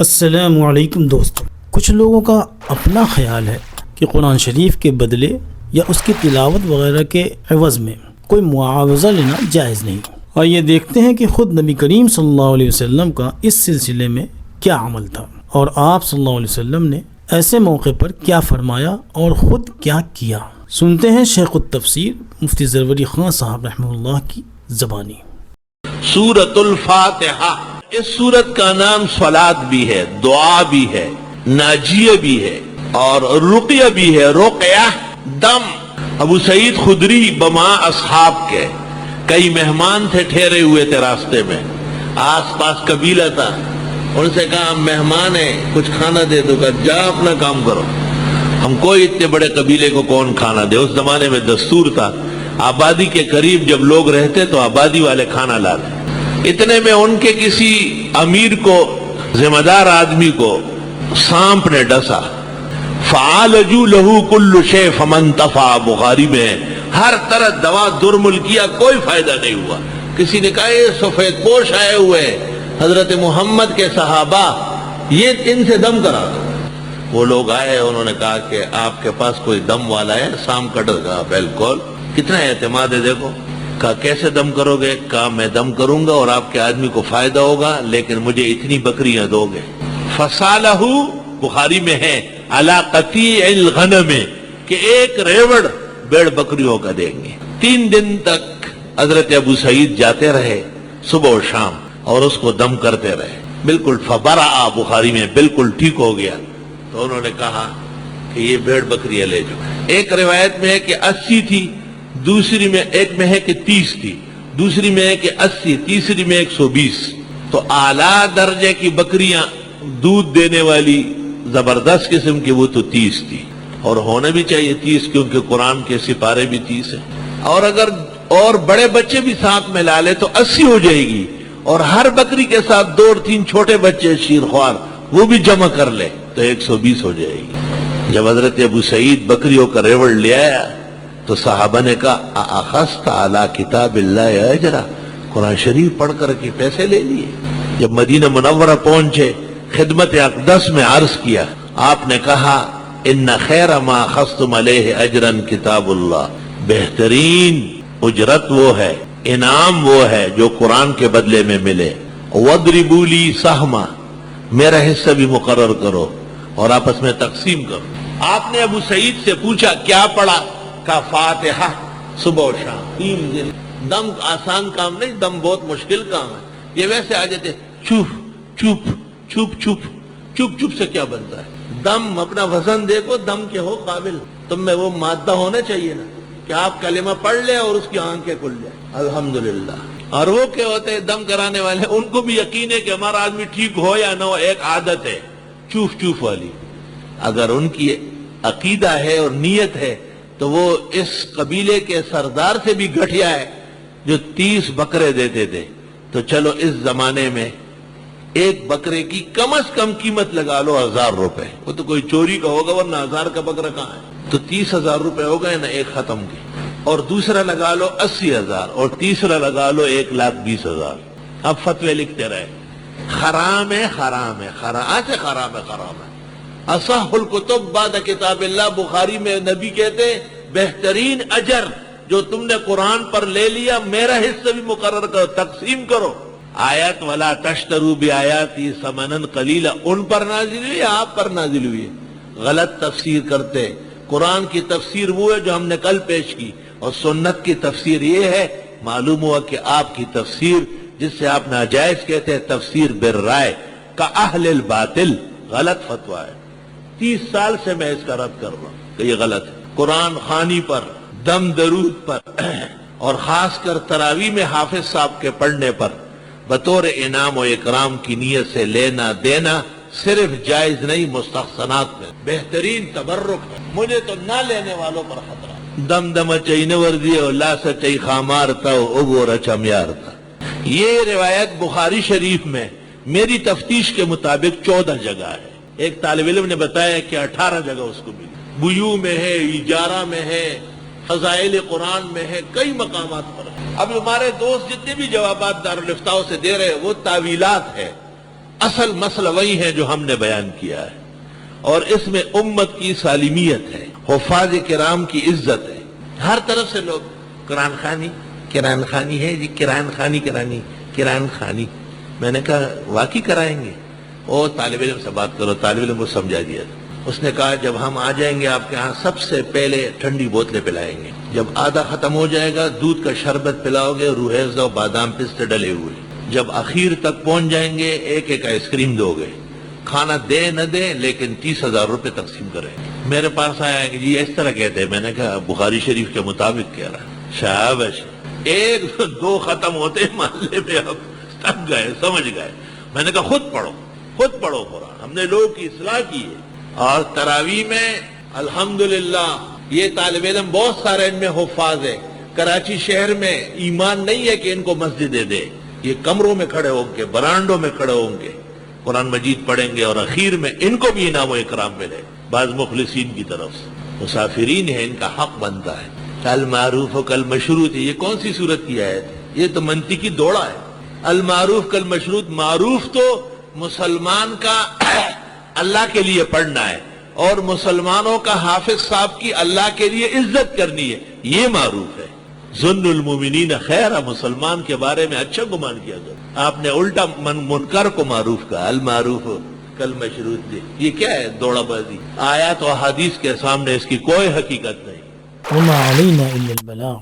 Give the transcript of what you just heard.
السلام علیکم دوستو، کچھ لوگوں کا اپنا خیال ہے کہ قرآن شریف کے بدلے یا اس کی تلاوت وغیرہ کے عوض میں کوئی معاوضہ لینا جائز نہیں۔ اور یہ دیکھتے ہیں کہ خود نبی کریم صلی اللہ علیہ وسلم کا اس سلسلے میں کیا عمل تھا اور آپ صلی اللہ علیہ وسلم نے ایسے موقع پر کیا فرمایا اور خود کیا کیا۔ سنتے ہیں شیخ التفسیر مفتی زروری خان صاحب رحمہ اللہ کی زبانی۔ سورۃ الفاتحہ، اس سورت کا نام صلاۃ بھی ہے، دعا بھی ہے، ناجیہ بھی ہے اور رقیہ بھی ہے۔ رقیہ دم۔ ابو سعید خدری بما اصحاب کے کئی مہمان تھے، ٹھہرے ہوئے تھے راستے میں، آس پاس قبیلہ تھا، ان سے کہا مہمان ہے کچھ کھانا دے دو، کہا جا اپنا کام کرو، ہم کوئی اتنے بڑے قبیلے کو کون کھانا دے۔ اس زمانے میں دستور تھا آبادی کے قریب جب لوگ رہتے تو آبادی والے کھانا لاتے۔ اتنے میں ان کے کسی امیر کو، ذمہ دار آدمی کو سانپ نے ڈسا۔ فعالجوا له كل شيء فمنتفع، بخاری میں ہے، ہر طرح دوا درمل کیا، کوئی فائدہ نہیں ہوا۔ کسی نے کہا یہ سفید پوش آئے ہوئے حضرت محمد کے صحابہ، یہ ان سے دم کرا دو۔ وہ لوگ آئے، انہوں نے کہا کہ آپ کے پاس کوئی دم والا ہے؟ سانپ کٹ گیا۔ بالکل، کتنا اعتماد ہے دیکھو۔ کہا کیسے دم کرو گے؟ کہا میں دم کروں گا اور آپ کے آدمی کو فائدہ ہوگا، لیکن مجھے اتنی بکریاں دو گے۔ فصالہ، بخاری میں ہے، علی قطیع الغنم، کہ ایک ریوڑ بیڑ بکریوں کا دیں گے۔ 3 دن تک حضرت ابو سعید جاتے رہے صبح و شام اور اس کو دم کرتے رہے، بالکل فبرأ، بخاری میں بالکل ٹھیک ہو گیا۔ تو انہوں نے کہا کہ یہ بھیڑ بکریاں لے جاؤ۔ ایک روایت میں ہے کہ 80 تھی، دوسری میں ایک میں ہے کہ 30 تھی، دوسری میں ہے کہ 80، تیسری میں 120۔ تو اعلیٰ درجے کی بکریاں دودھ دینے والی زبردست قسم کی وہ تو 30 تھی، اور ہونا بھی چاہیے 30، کیونکہ قرآن کے سپارے بھی 30 ہیں۔ اور اگر اور بڑے بچے بھی ساتھ میں لا لے تو 80 ہو جائے گی، اور ہر بکری کے ساتھ 2 اور 3 چھوٹے بچے شیرخوار وہ بھی جمع کر لے تو 120 ہو جائے گی۔ جب حضرت ابو سعید بکریوں کا ریوڑ لے آیا تو صحابہ نے کہا اخذت علی کتاب اللہ اجرا، قرآن شریف پڑھ کر کے پیسے لے لیے۔ جب مدینہ منورہ پہنچے، خدمت اقدس میں عرض کیا، آپ نے کہا ان خیر ما اخذتم علیہ اجرا کتاب اللہ، بہترین اجرت وہ ہے، انعام وہ ہے جو قرآن کے بدلے میں ملے۔ وَاضْرِبُوا لِي سَهْمًا، میرا حصہ بھی مقرر کرو اور آپس میں تقسیم کرو۔ آپ نے ابو سعید سے پوچھا کیا پڑھا؟ کا فاتحہ صبح و شام 3 دن۔ دم آسان کام نہیں، دم بہت مشکل کام ہے۔ یہ ویسے آ جاتے چپ چپ چپ چپ چپ چپ سے کیا بنتا ہے؟ دم اپنا وزن دیکھو، دم کے ہو قابل، تم میں وہ مادہ ہونا چاہیے نا کہ آپ کلمہ پڑھ لیں اور اس کی آنکھیں کھل جائیں۔ الحمدللہ۔ اور وہ کیا ہوتے ہیں دم کرانے والے، ان کو بھی یقین ہے کہ ہمارا آدمی ٹھیک ہو یا نہ ہو، ایک عادت ہے چوف چوف والی۔ اگر ان کی عقیدہ ہے اور نیت ہے تو وہ اس قبیلے کے سردار سے بھی گھٹیا ہے جو 30 بکرے دیتے تھے۔ تو چلو اس زمانے میں ایک بکرے کی کم از کم قیمت لگا لو 1000 روپے، وہ تو کوئی چوری کا ہوگا ورنہ 1000 کا بکرا کہاں ہے؟ تو 30,000 روپے ہو گئے نا ایک ختم کی، اور دوسرا لگا لو 80,000، اور تیسرا لگا لو 1,20,000۔ اب فتوے لکھتے رہے، حرام ہے حرام ہے حرام ہے حرام ہے حرام ہے۔ اصح الکتب بعد کتاب اللہ، بخاری میں نبی کہتے ہیں بہترین اجر جو تم نے قرآن پر لے لیا، میرا حصہ بھی مقرر کرو، تقسیم کرو۔ آیت ولا تشتروا بآیاتی ثمنا قلیلا ان پر نازل ہوئی، آپ پر نازل ہوئی ہے۔ غلط تفسیر کرتے، قرآن کی تفسیر وہ ہے جو ہم نے کل پیش کی، اور سنت کی تفسیر یہ ہے۔ معلوم ہوا کہ آپ کی تفسیر، جس سے آپ ناجائز کہتے ہیں تفسیر بالرائے کا اہل الباطل، غلط فتویٰ ہے۔ 30 سال سے میں اس کا رد کر رہا ہوں کہ یہ غلط ہے۔ قرآن خوانی پر، دم درود پر، اور خاص کر تراویح میں حافظ صاحب کے پڑھنے پر بطور انعام و اکرام کی نیت سے لینا دینا صرف جائز نہیں، مستحسنات میں بہترین تبرک ہے۔ مجھے تو نہ لینے والوں پر خطرہ۔ دم دم چین وردی اور لا سچئی خامارتا اگور چمیارتا۔ یہ روایت بخاری شریف میں میری تفتیش کے مطابق 14 جگہ ہے۔ ایک طالب علم نے بتایا کہ 18 جگہ اس کو ملی، بیو میں ہے، اجارہ میں ہے، فضائل قرآن میں ہے، کئی مقامات پر ہے۔ اب ہمارے دوست جتنے بھی جوابات دارالفتاء سے دے رہے ہیں وہ تعویلات ہے، اصل مسئلہ وہی ہے جو ہم نے بیان کیا ہے، اور اس میں امت کی سالمیت ہے، حفاظ کرام کی عزت ہے۔ ہر طرف سے لوگ قرآن خانی ہے جی، قرآن خانی۔ میں نے کہا واقعی کرائیں گے؟ او طالب علم سے بات کرو، طالب علم کو سمجھا دیا۔ اس نے کہا جب ہم آ جائیں گے آپ کے ہاں سب سے پہلے ٹھنڈی بوتلیں پلائیں گے، جب آدھا ختم ہو جائے گا دودھ کا شربت پلاؤ گے، روح افزا و بادام پستے ڈلے ہوئے، جب اخیر تک پہنچ جائیں گے ایک ایک آئس کریم دو گے، کھانا دے نہ دے لیکن 30,000 روپے تقسیم کریں گے۔ میرے پاس آیا کہ جی اس طرح کہتے ہیں، میں نے کہا بخاری شریف کے مطابق کہہ رہا ہے۔ شاباش، ایک دو ختم ہوتے محلے میں اب تب گئے، سمجھ گئے۔ میں نے کہا خود پڑھو قرآن، ہم نے لوگوں کی اصلاح کی ہے۔ اور تراویح میں الحمدللہ یہ طالب علم بہت سارے ان میں حفاظ ہے۔ کراچی شہر میں ایمان نہیں ہے کہ ان کو مسجد دے، یہ کمروں میں کھڑے ہوں گے، برانڈوں میں کھڑے ہوں گے، قرآن مجید پڑھیں گے، اور اخیر میں ان کو بھی انعام و اکرام ملے بعض مخلصین کی طرف سے۔ مسافرین ہیں، ان کا حق بنتا ہے۔ المعروف کالمشروط، یہ کون سی صورت کی آیت ہے؟ یہ تو منطقی دوڑا ہے۔ المعروف کالمشروط، معروف تو مسلمان کا اللہ کے لیے پڑھنا ہے، اور مسلمانوں کا حافظ صاحب کی اللہ کے لیے عزت کرنی ہے، یہ معروف ہے۔ ظن المومنین خیر، مسلمان کے بارے میں اچھا گمان کیا گیا۔ آپ نے الٹا منکر کو معروف کہا، المعروف کالمشروط۔ یہ کیا ہے؟ دوڑا بازی۔ آیات و حدیث کے سامنے اس کی کوئی حقیقت نہیں۔ وما علینا الا البلاغ۔